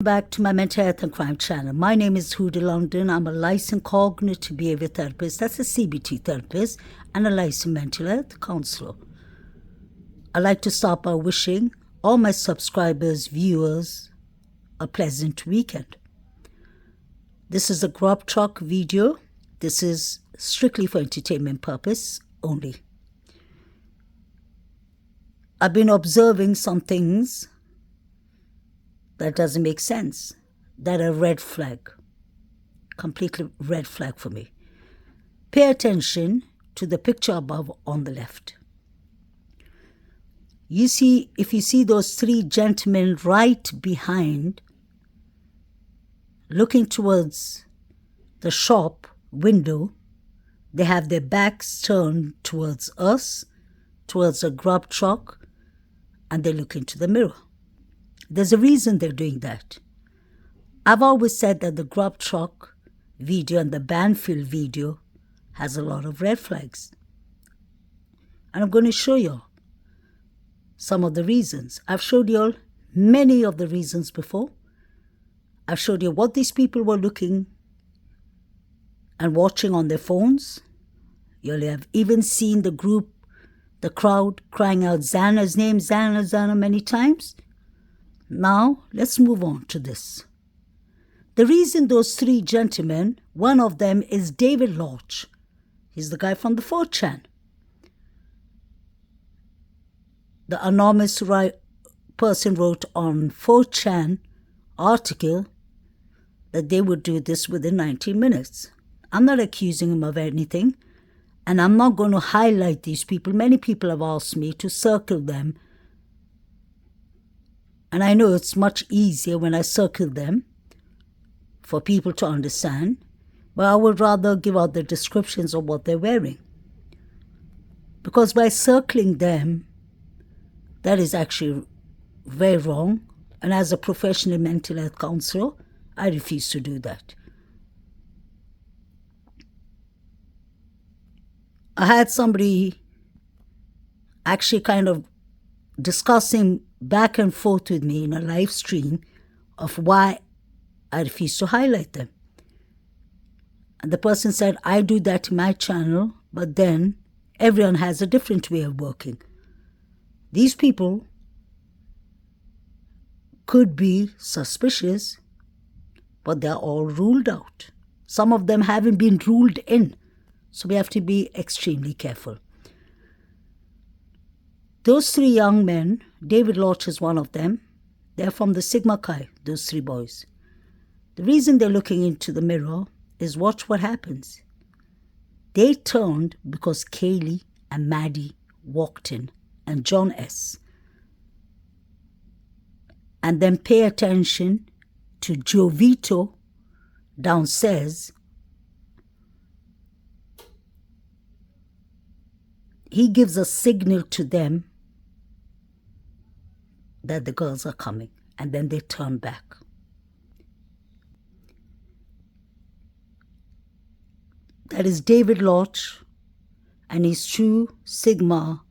back to my mental health and crime channel. My name is Huda London. I'm a licensed cognitive behavior therapist, that's a CBT therapist, and a licensed mental health counselor. I'd like to start by wishing all my subscribers, viewers, a pleasant weekend. This is a Grub truck video. This is strictly for entertainment purpose only. I've been observing some things that doesn't make sense, that are red flag, completely red flag for me. Pay attention to the picture above on the left. You see, if you see those three gentlemen right behind, looking towards the shop window, they have their backs turned towards us, towards a Grub truck, and they look into the mirror. There's a reason they're doing that. I've always said that the Grub truck video and the Banfield video has a lot of red flags. And I'm going to show you some of the reasons. I've showed you all many of the reasons before. I've showed you what these people were looking and watching on their phones. You'll have even seen the group, the crowd crying out Xana's name, Xana many times. Now, let's move on to this. The reason those three gentlemen, one of them is David Lodge. He's the guy from the 4chan. The anonymous person wrote on 4chan article that they would do this within 19 minutes. I'm not accusing him of anything, and I'm not going to highlight these people. Many people have asked me to circle them. And I know it's much easier when I circle them for people to understand, but I would rather give out the descriptions of what they're wearing. Because by circling them, that is actually very wrong. And as a professional mental health counselor, I refuse to do that. I had somebody actually kind of discussing back and forth with me in a live stream of why I refuse to highlight them. And the person said, I do that in my channel, but then everyone has a different way of working. These people could be suspicious, but they're all ruled out. Some of them haven't been ruled in, so we have to be extremely careful. Those three young men, David Lodge is one of them, they're from the Sigma Chi, those three boys. The reason they're looking into the mirror is watch what happens. They turned because Kaylee and Maddie walked in, and John S. And then pay attention to Jovito downstairs. He gives a signal to them that the girls are coming, and then they turn back. That is David Lodge and his true Sigma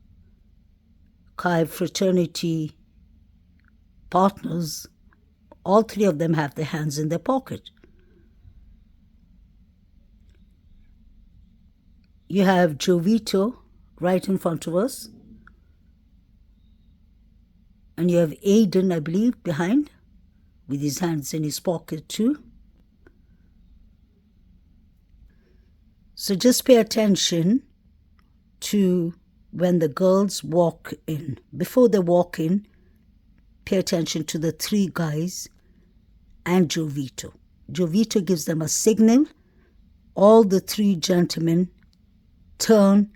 Chi fraternity partners. All three of them have their hands in their pocket. You have Jovito right in front of us. And you have Aiden, I believe, behind, with his hands in his pocket too. So just pay attention to when the girls walk in. Before they walk in, pay attention to the three guys and Jovito. Jovito gives them a signal. All the three gentlemen turn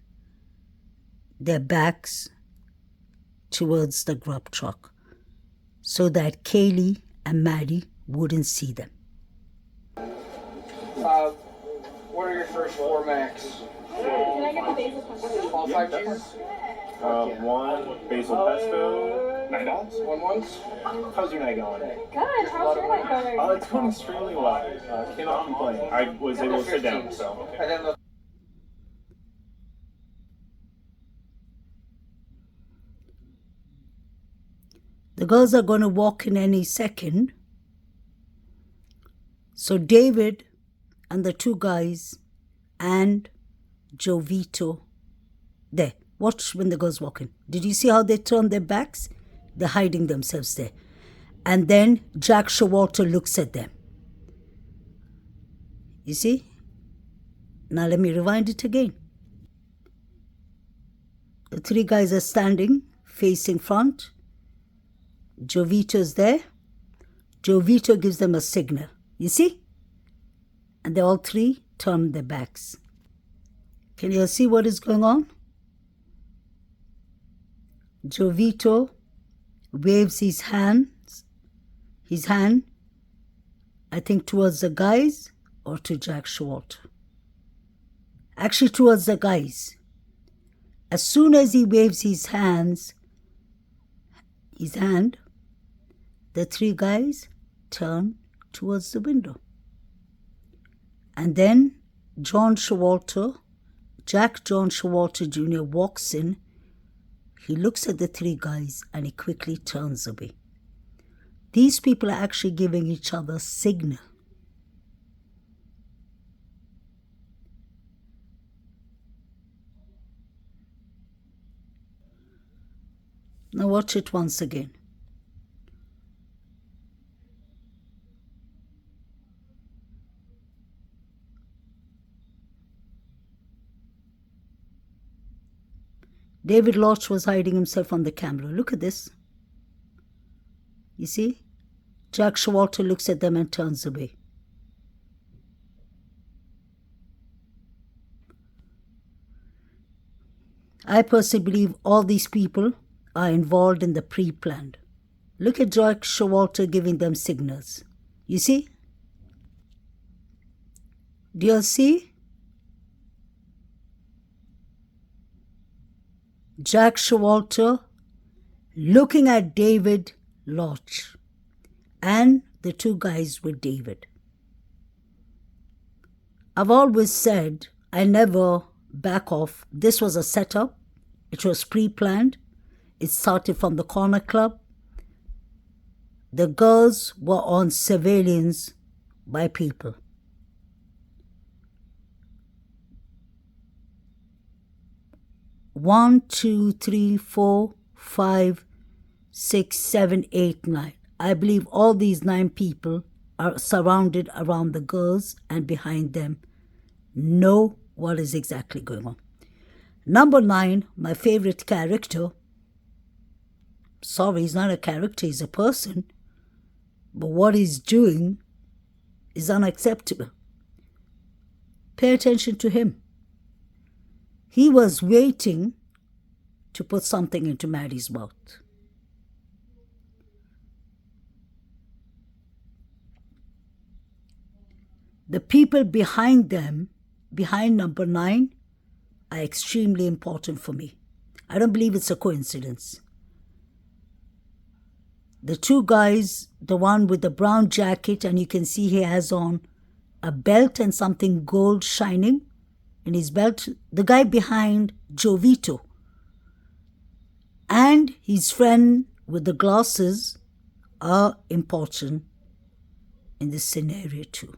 their backs towards the Grub truck so that Kaylee and Maddie wouldn't see them. What are your first four max? Can I get the basil pesto? All five cheeses? One basil pesto, $9. One ones? How's your night going? Good. How's your night going? It's going extremely well. Cannot complain. I was able to sit down, so. And then the The girls are going to walk in any second. So David and the two guys and Jovito, there. Watch when the girls walk in. Did you see how they turn their backs? They're hiding themselves there. And then Jack Showalter looks at them. You see? Now let me rewind it again. The three guys are standing, facing front. Jovito's there. Jovito gives them a signal. You see? And they all three turn their backs. Can you see what is going on? Jovito waves his hand, I think towards the guys or to Jack Showalter. Actually towards the guys. As soon as he waves his hand, the three guys turn towards the window. And then Jack John Showalter Jr. walks in. He looks at the three guys and he quickly turns away. These people are actually giving each other a signal. Now watch it once again. David Lodge was hiding himself on the camera. Look at this. You see? Jack Showalter looks at them and turns away. I personally believe all these people are involved in the pre-planned. Look at Jack Showalter giving them signals. You see? Do you see? Jack Showalter looking at David Lodge and the two guys with David. I've always said I never back off. This was a setup. It was pre-planned. It started from the corner club. The girls were on surveillance by people. One, two, three, 4, 5, 6, 7, 8, 9. I believe all these 9 people are surrounded around the girls and behind them know what is exactly going on. Number 9, my favorite character. Sorry, he's not a character, he's a person. But what he's doing is unacceptable. Pay attention to him. He was waiting to put something into Maddie's mouth. The people behind them, behind number 9, are extremely important for me. I don't believe it's a coincidence. The two guys, the one with the brown jacket, and you can see he has on a belt and something gold shining in his belt. The guy behind Jovito and his friend with the glasses are important in this scenario too.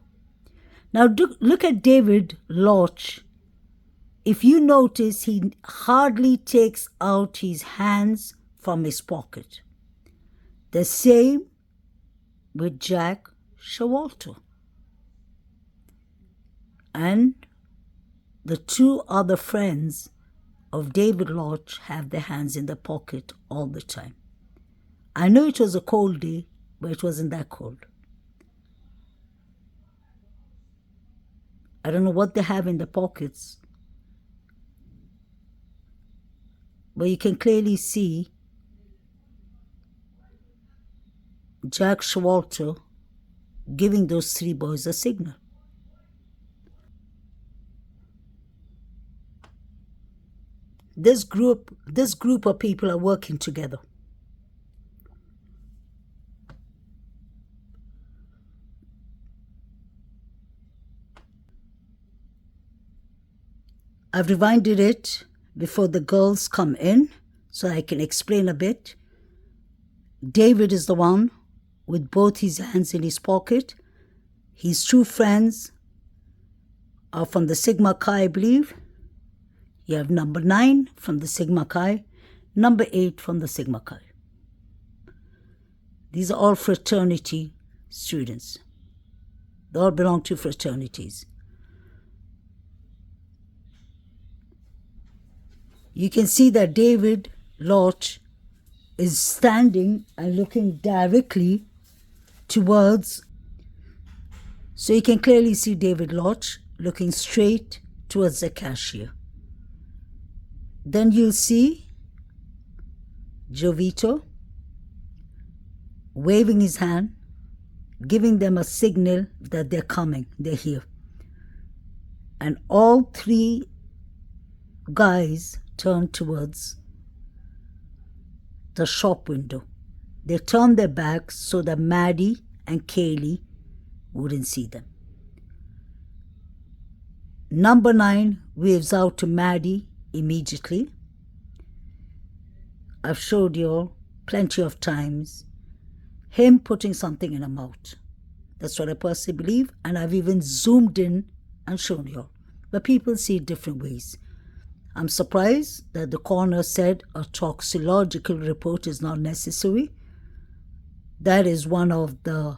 Now look at David Lodge. If you notice, he hardly takes out his hands from his pocket. The same with Jack Showalter. And the two other friends of David Lodge have their hands in their pocket all the time. I know it was a cold day, but it wasn't that cold. I don't know what they have in their pockets, but you can clearly see Jack Showalter giving those 3 boys a signal. This group of people are working together. I've rewinded it before the girls come in so I can explain a bit. David is the one with both his hands in his pocket. His two friends are from the Sigma Chi, I believe. You have number 9 from the Sigma Chi, number 8 from the Sigma Chi. These are all fraternity students. They all belong to fraternities. You can see that David Lodge is standing and looking directly towards, so you can clearly see David Lodge looking straight towards the cashier. Then you'll see Jovito waving his hand, giving them a signal that they're coming, they're here. And all 3 guys turn towards the shop window. They turn their backs so that Maddie and Kaylee wouldn't see them. Number 9 waves out to Maddie immediately. I've showed you all plenty of times him putting something in her mouth. That's what I personally believe, and I've even zoomed in and shown you all. But people see it different ways. I'm surprised that the coroner said a toxicological report is not necessary. That is one of the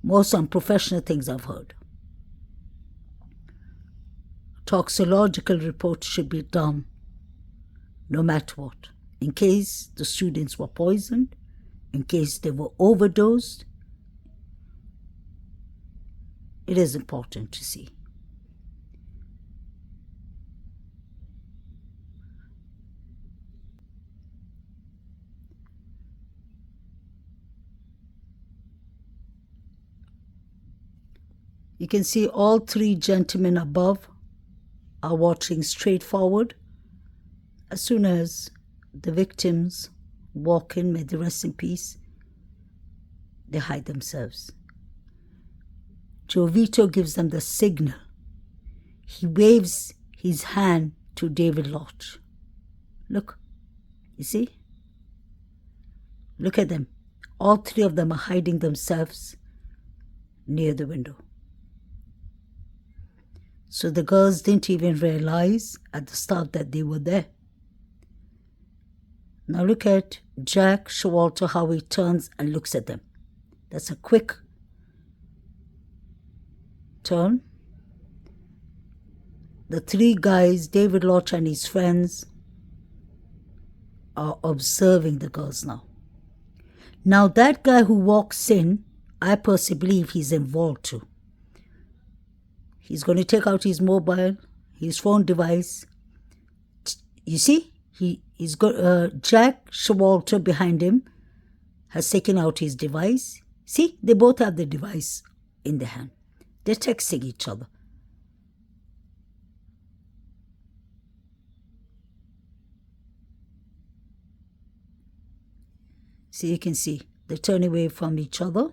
most unprofessional things I've heard. Toxicological report should be done no matter what, in case the students were poisoned, in case they were overdosed. It is important to see. You can see all 3 gentlemen above are watching straight forward. As soon as the victims walk in, may they rest in peace, they hide themselves. Jovito gives them the signal. He waves his hand to David Lodge. Look, you see? Look at them. All 3 of them are hiding themselves near the window. So the girls didn't even realize at the start that they were there. Now look at Jack Showalter, how he turns and looks at them. That's a quick turn. The 3 guys, David Lodge and his friends, are observing the girls now. Now that guy who walks in, I personally believe he's involved too. He's going to take out his mobile, his phone device. You see, he's got Jack Showalter behind him has taken out his device. See, they both have the device in their hand. They're texting each other. So you can see they turn away from each other.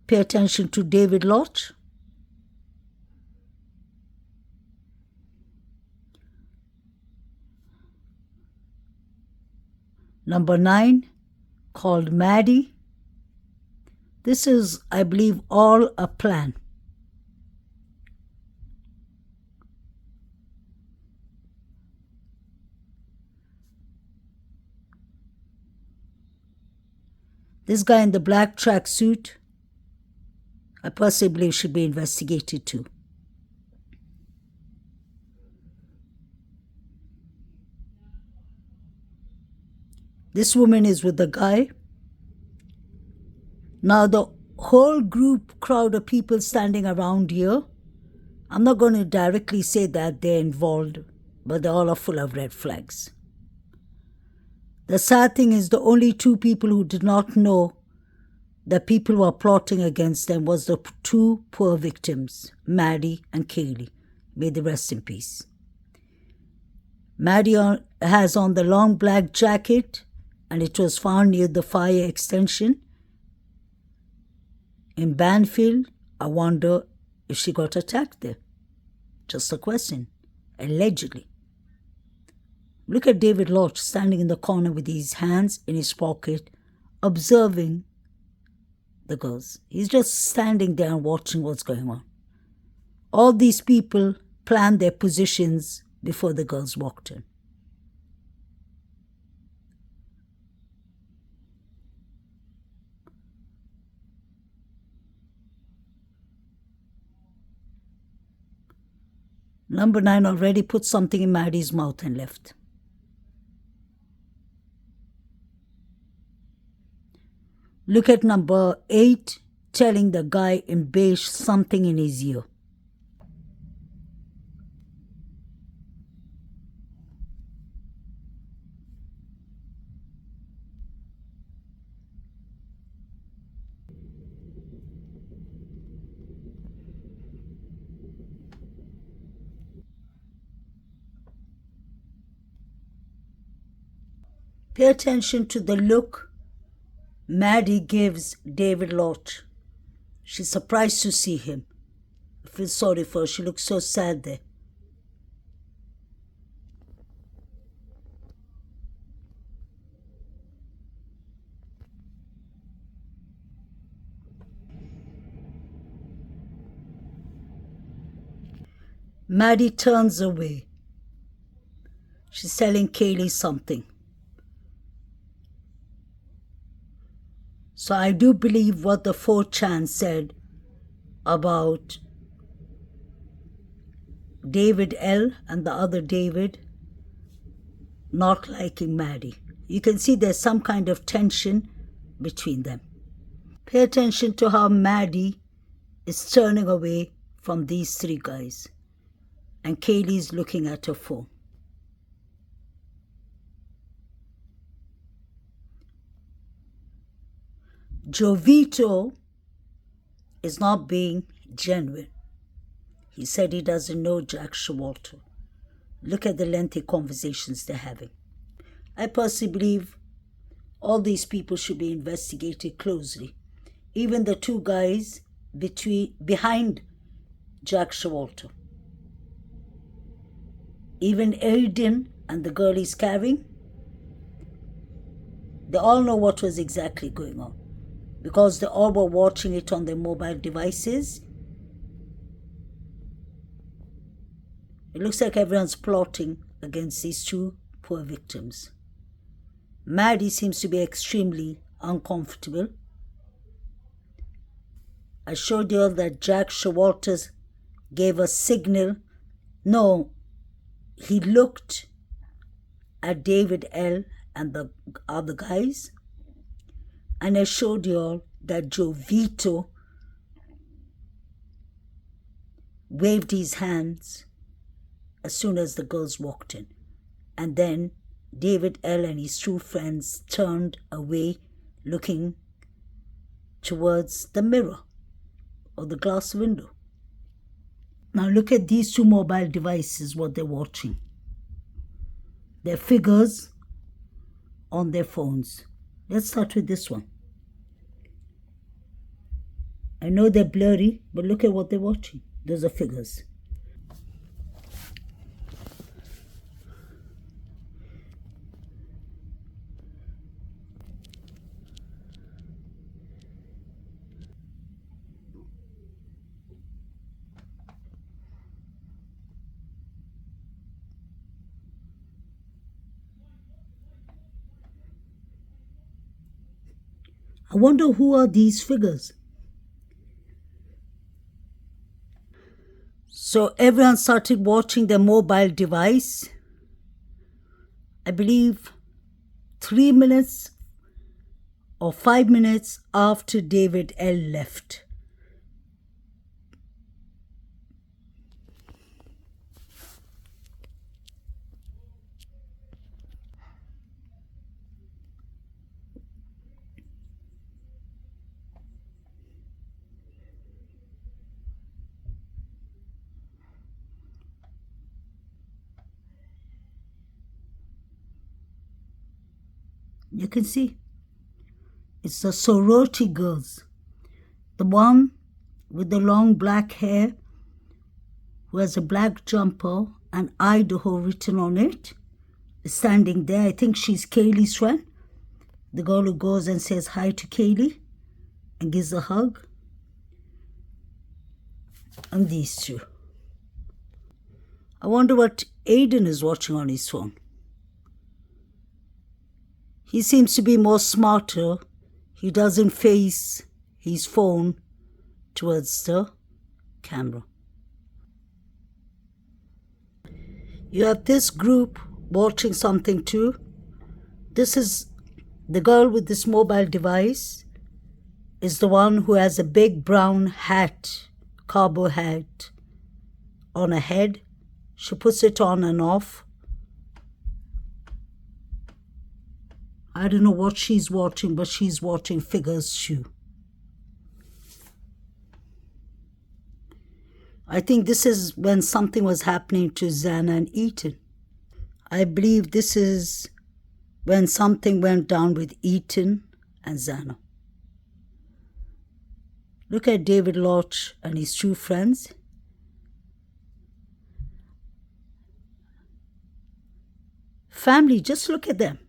Pay attention to David Lodge. Number 9, called Maddie. This is, I believe, all a plan. This guy in the black tracksuit, I personally believe should be investigated too. This woman is with the guy. Now the whole crowd of people standing around here, I'm not going to directly say that they're involved, but they all are full of red flags. The sad thing is the only 2 people who did not know that people were plotting against them was the 2 poor victims, Maddie and Kaylee. May they rest in peace. Maddie has on the long black jacket, and it was found near the fire extension in Banfield. I wonder if she got attacked there. Just a question. Allegedly. Look at David Lodge standing in the corner with his hands in his pocket, observing the girls. He's just standing there and watching what's going on. All these people planned their positions before the girls walked in. Number 9 already put something in Maddie's mouth and left. Look at number 8 telling the guy in beige something in his ear. Pay attention to the look Maddie gives David Lott. She's surprised to see him. I feel sorry for her. She looks so sad there. Maddie turns away. She's telling Kaylee something. So I do believe what the 4chan said about David L. and the other David not liking Maddie. You can see there's some kind of tension between them. Pay attention to how Maddie is turning away from these 3 guys. And Kaylee's looking at her phone. Jovito is not being genuine. He said he doesn't know Jack Showalter. Look at the lengthy conversations they're having. I personally believe all these people should be investigated closely. Even the 2 guys behind Jack Showalter. Even Aiden and the girl he's carrying. They all know what was exactly going on. Because they all were watching it on their mobile devices. It looks like everyone's plotting against these 2 poor victims. Maddie seems to be extremely uncomfortable. I showed you all that Jack Showalter gave a signal. No, he looked at David L. and the other guys. And I showed you all that Jovito waved his hands as soon as the girls walked in. And then David L. and his 2 friends turned away looking towards the mirror or the glass window. Now look at these 2 mobile devices, what they're watching. Their figures on their phones. Let's start with this one. I know they're blurry, but look at what they're watching. Those are figures. I wonder who are these figures? So everyone started watching their mobile device. I believe 3 minutes or 5 minutes after David L. left. You can see it's the sorority girls. The one with the long black hair who has a black jumper and Idaho written on it is standing there. I think she's Kaylee's friend. The girl who goes and says hi to Kaylee. and gives a hug. And these two. I wonder what Aiden is watching on his phone. He seems to be more smarter. He doesn't face his phone towards the camera. You have this group watching something too. This is the girl with this mobile device is the one who has a big brown hat, cowboy hat on her head. She puts it on and off. I don't know what she's watching, but she's watching figures too. I think this is when something was happening to Xana and Ethan. I believe this is when something went down with Ethan and Xana. Look at David Lodge and his two friends. Family, just look at them.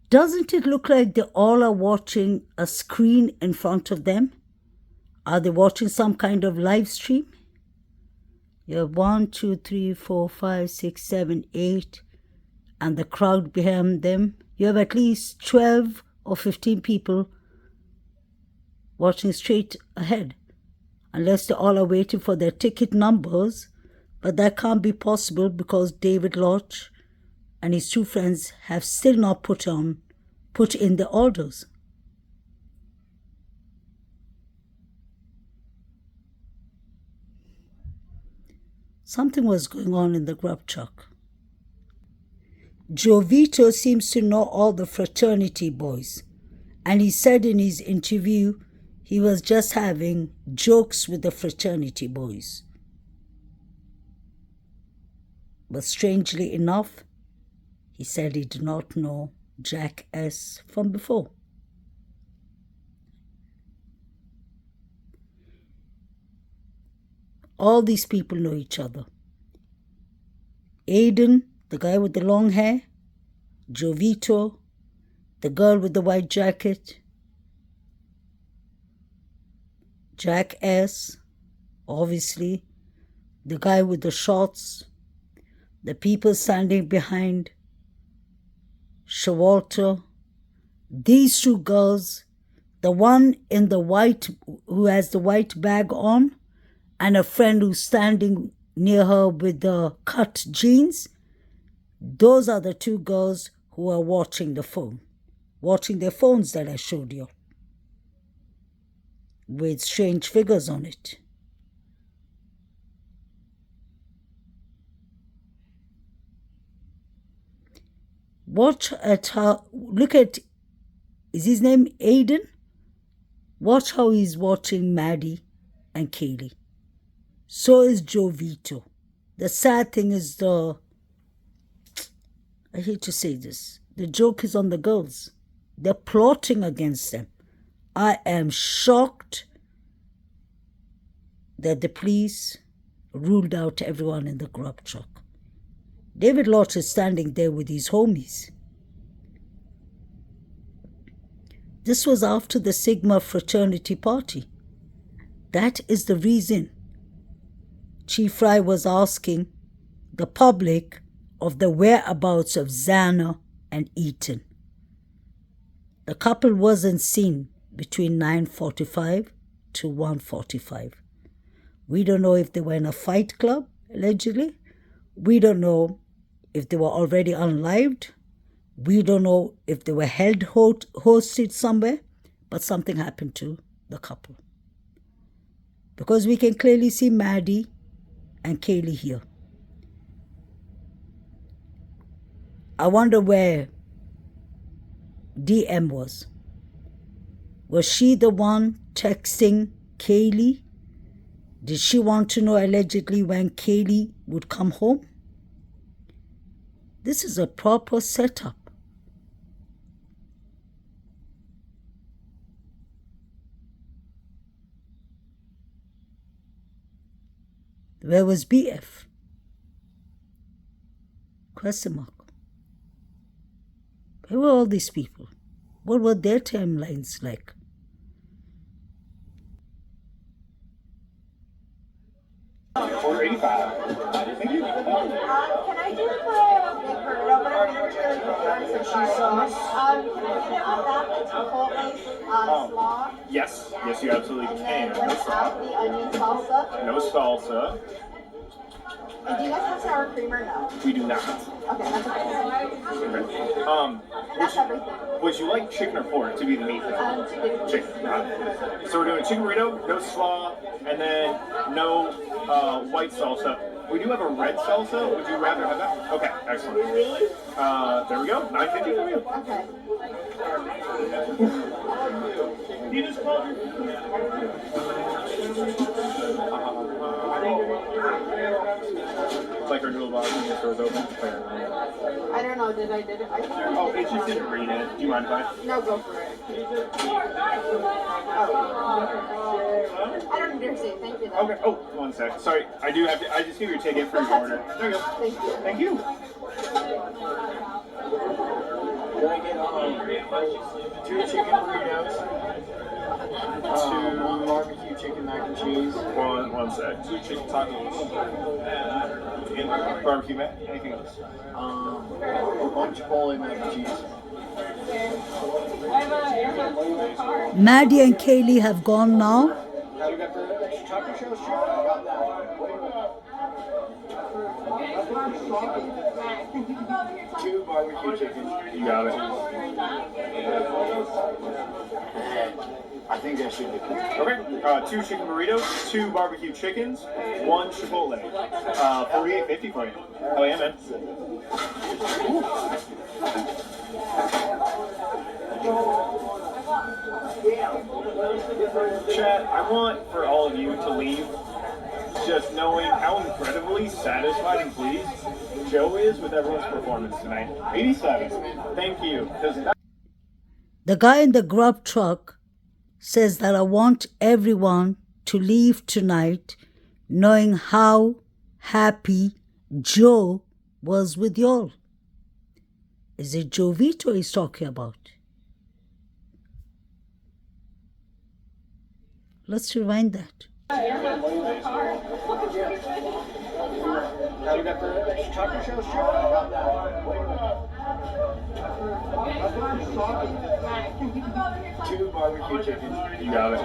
Doesn't it look like they all are watching a screen in front of them? Are they watching some kind of live stream? You have 1, 2, 3, 4, 5, 6, 7, 8, and the crowd behind them. You have at least 12 or 15 people watching straight ahead, unless they all are waiting for their ticket numbers. But that can't be possible because David Lodge and his two friends have still not put in the orders. Something was going on in the grub truck. Joe Vito seems to know all the fraternity boys, and he said in his interview he was just having jokes with the fraternity boys. But strangely enough, he said he did not know Jack S. from before. All these people know each other. Aiden, the guy with the long hair, Jovito, the girl with the white jacket, Jack S., obviously, the guy with the shorts, the people standing behind Shawalter, these two girls, the one in the white who has the white bag on, and a friend who's standing near her with the cut jeans. Those are the two girls who are watching the phone, watching their phones that I showed you, with strange figures on it. Watch at how, look at, is his name Aiden? Watch how he's watching Maddie and Kaylee. So is Jovito. The sad thing is I hate to say this, the joke is on the girls. They're plotting against them. I am shocked that the police ruled out everyone in the grub truck. David Lodge is standing there with his homies. This was after the Sigma fraternity party. That is the reason Chief Fry was asking the public of the whereabouts of Xana and Ethan. The couple wasn't seen between 9:45 to 1:45. We don't know if they were in a fight club, allegedly. We don't know if they were already unlived. We don't know if they were held hostage somewhere, but something happened to the couple. Because we can clearly see Maddie and Kaylee here. I wonder where DM was. Was she the one texting Kaylee? Did she want to know allegedly when Kaylee would come home? This is a proper setup. Where was BF? Question mark. Where were all these people? What were their timelines like? Thank you. Can I do the big burrito, but I'm really preparing some cheese sauce? Can I get it with that, the chipotle slaw? Yes, yes, you absolutely And can. then without the onion salsa? No salsa. And do you guys have sour cream or no? We do not. Okay, that's okay. That's everything. Would you like chicken or pork to be the meat? Chicken. Chicken. So we're doing chicken burrito, no slaw, and then no white salsa. We do have a red salsa. Would you rather have that? Okay, excellent. There we go. $9.50 for you. Okay. You just called your... Like our dual box when the store's open. I don't know. Did I? Oh, it just didn't read it. Do you mind if I? No, go for it. I don't understand. Thank you, though. Okay. Oh, 1 sec. Sorry, I do have to. I just give you a ticket for your order. There you go. Thank you. Thank you. Can I get 2 chicken burritos? 1 barbecue chicken mac and cheese. 1 sec. 2 chicken tacos. Barbecue mac. Anything else? 1 chipotle mac and cheese. Maddie and Kaylee have gone now. Now you got the taco shells, Joe? I got that. 2 barbecue chicken. You got it. I think that should be good. Okay. 2 chicken burritos, 2 barbecue chickens, 1 chipotle. $48.50 for you. Oh yeah, man. Chat, I want for all of you to leave just knowing how incredibly satisfied and pleased Joe is with everyone's performance tonight. 87. Thank you. The guy in the Grub truck says that I want everyone to leave tonight knowing how happy Joe was with y'all. Is it Joe Vito he's talking about? Let's rewind that. Now you got the taco shells, Joe? I got that. 2 barbecue chicken. You got it.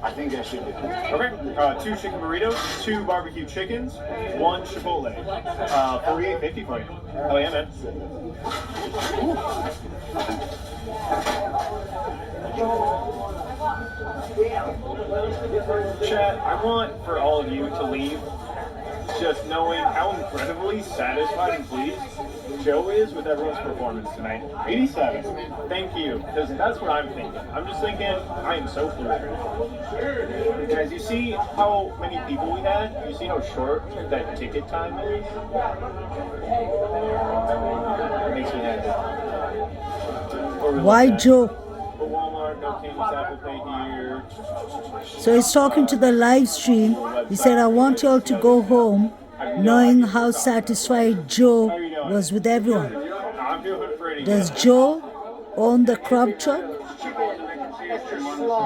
I think that should be good. Okay. 2 chicken burritos, 2 barbecue chickens, 1 chipotle. $48.50 for you. Oh yeah, man. Chat, I want for all of you to leave just knowing how incredibly satisfied and pleased Joe is with everyone's performance tonight. 87. Thank you. Because that's what I'm thinking. I'm just thinking, I am so flustered. Guys, you see how many people we had? You see how short that ticket time is? It makes me happy. Why Joe? For Walmart, no King's Apple Pay here. So he's talking to the live stream. He said, I want y'all to go home knowing how satisfied Joe was with everyone. I'm doing pretty Does Joe own the Grub truck?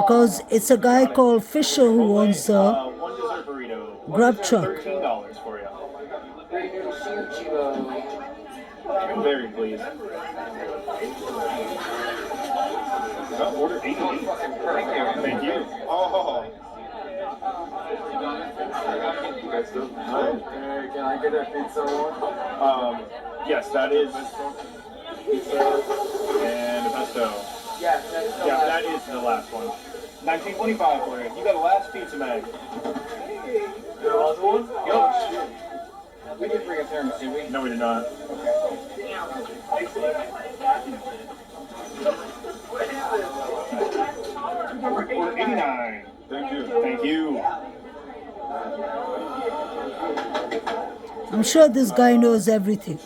Because it's a guy called Fisher who owns the 1 dessert burrito. Grub truck. $13 for you. I'm very pleased. Order 88. Thank you. Oh. Can I get a pizza one? Yes, that is. And a pesto. Yeah, That is the last one. $19.25 for you. You got a last pizza bag. The last one? Yup. We didn't bring a thermos, did we? No, we did not. Order 89. Thank you. Thank you. I'm sure this guy knows everything.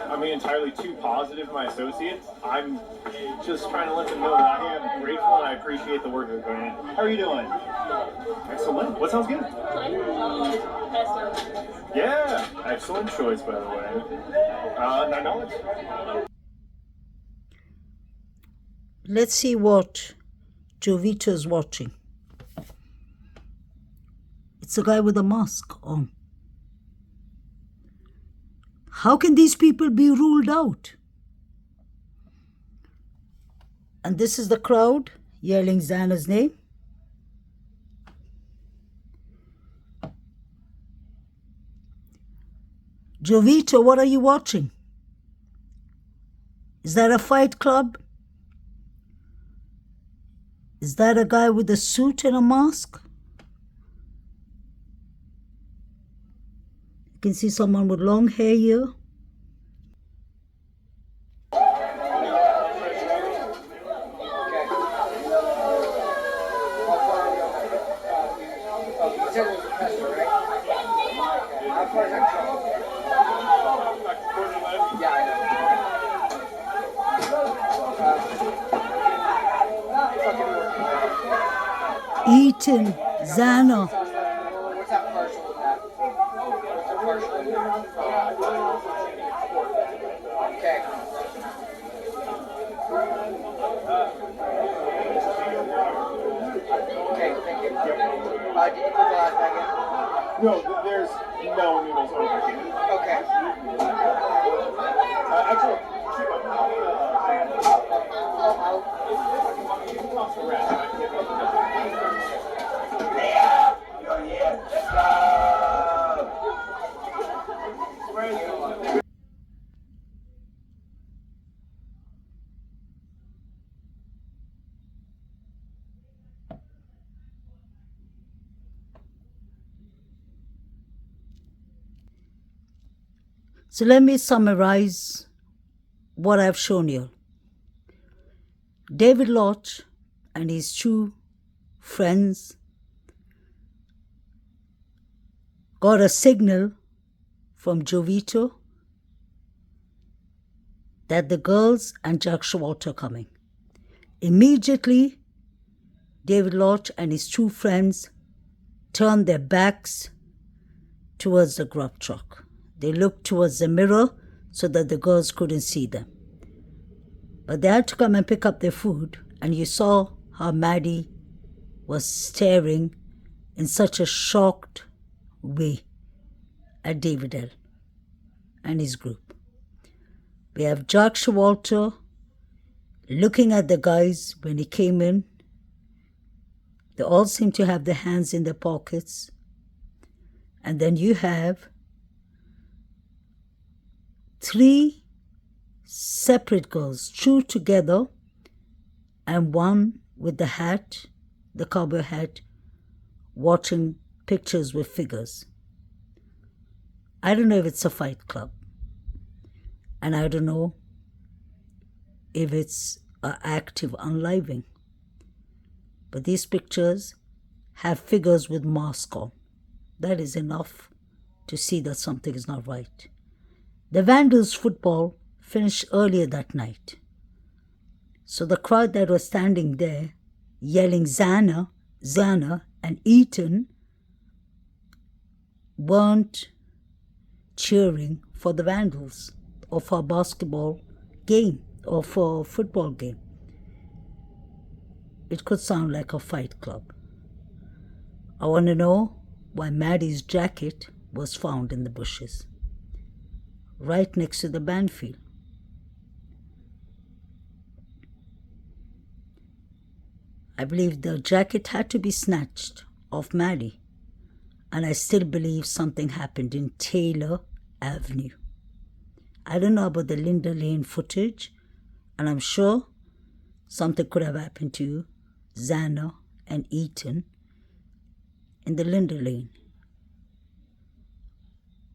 I'm being entirely too positive, my associates. I'm just trying to let them know that I am grateful and I appreciate the work they're putting in. How are you doing? Excellent. What sounds good? Yeah, excellent choice, by the way. $9. Let's see what Jovito's watching. It's a guy with a mask on. How can these people be ruled out? And this is the crowd yelling Xana's name. Jovito, what are you watching? Is that a fight club? Is that a guy with a suit and a mask? You can see someone with long hair here. Eaton, Xana. What's that partial with that? What's the partial in there? Okay. Okay, thank you. Did you put the last bag in? No, there's no noodles over here. Okay. Actually, So let me summarize what I've shown you. David Lodge and his two friends got a signal from Jovito that the girls and Jack Showalter are coming. Immediately, David Lodge and his two friends turned their backs towards the grub truck. They looked towards the mirror so that the girls couldn't see them. But they had to come and pick up their food, and you saw how Maddie was staring in such a shocked way at David L. and his group. We have Jack Showalter looking at the guys when he came in. They all seem to have their hands in their pockets. And then you have three separate girls, two together, and one with the hat, the cowboy hat, watching pictures with figures. I don't know if it's a fight club, and I don't know if it's an active unliving. But these pictures have figures with masks on. That is enough to see that something is not right. The Vandals football finished earlier that night. So the crowd that was standing there yelling Xana, Xana and Eaton weren't cheering for the Vandals or for a basketball game or for a football game. It could sound like a fight club. I want to know why Maddie's jacket was found in the bushes, right next to the band field. I believe the jacket had to be snatched off Maddie, and I still believe something happened in Taylor Avenue. I don't know about the Linda Lane footage, and I'm sure something could have happened to Xana and Eaton in the Linda Lane.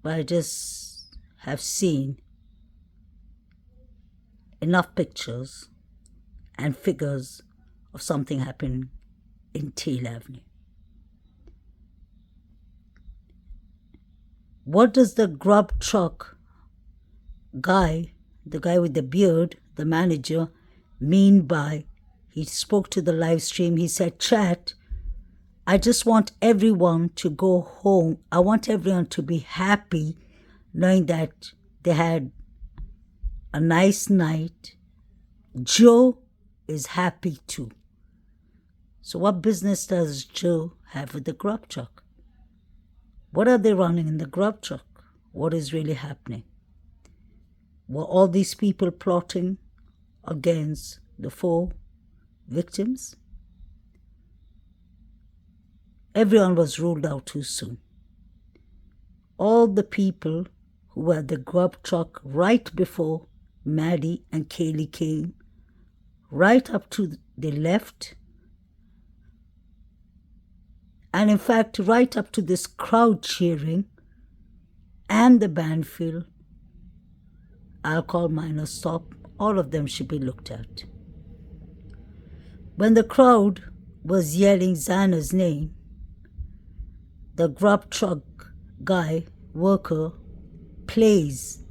But I just have seen enough pictures and figures of something happening in Taylor Avenue. What does the Grub truck guy, the guy with the beard, the manager, mean by, he spoke to the live stream, he said, chat, I just want everyone to go home. I want everyone to be happy knowing that they had a nice night. Joe is happy too. So what business does Joe have with the Grub truck? What are they running in the grub truck? What is really happening? Were all these people plotting against the 4 victims? Everyone was ruled out too soon. All the people who were at the grub truck right before Maddie and Kaylee came, right up to the left, and in fact right up to this crowd cheering and the band field, alcohol minor stop, all of them should be looked at. When the crowd was yelling Xana's name, the grub truck guy, worker, plays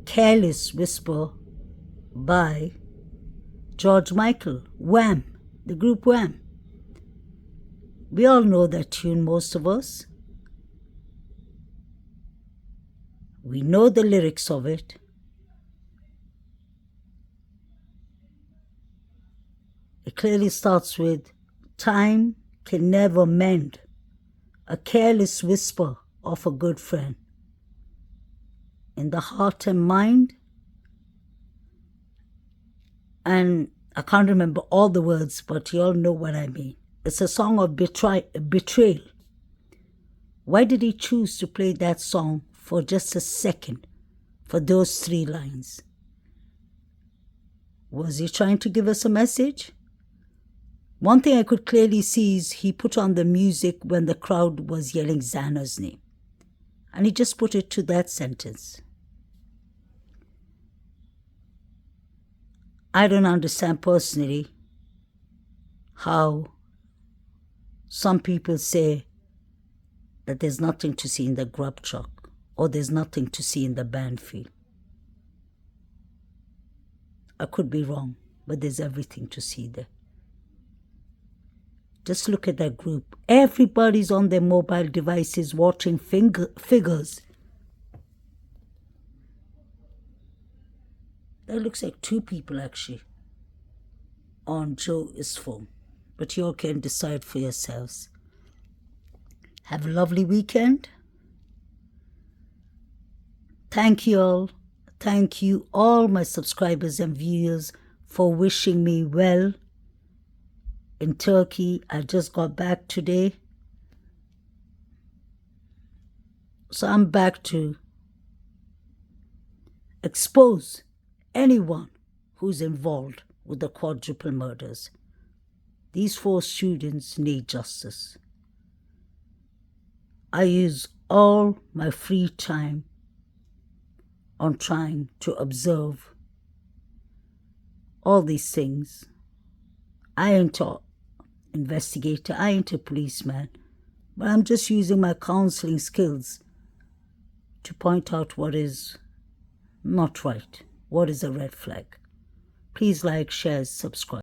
Careless Whisper by George Michael, Wham, the group Wham. We all know that tune, most of us. We know the lyrics of it. It clearly starts with, time can never mend a careless whisper of a good friend. In the heart and mind, and I can't remember all the words, but you all know what I mean. It's a song of betrayal. Why did he choose to play that song for just a second, for those 3 lines? Was he trying to give us a message? One thing I could clearly see is he put on the music when the crowd was yelling Xana's name, and he just put it to that sentence. I don't understand personally how some people say that there's nothing to see in the grub truck or there's nothing to see in the band field. I could be wrong, but there's everything to see there. Just look at that group. Everybody's on their mobile devices watching figures. That looks like 2 people actually on Joe's phone. But you all can decide for yourselves. Have a lovely weekend. Thank you all. Thank you all my subscribers and viewers for wishing me well in Turkey. I just got back today. So I'm back to expose anyone who's involved with the quadruple murders. These 4 students need justice. I use all my free time on trying to observe all these things. I ain't an investigator, I ain't a policeman, but I'm just using my counseling skills to point out what is not right, what is a red flag. Please like, share, subscribe.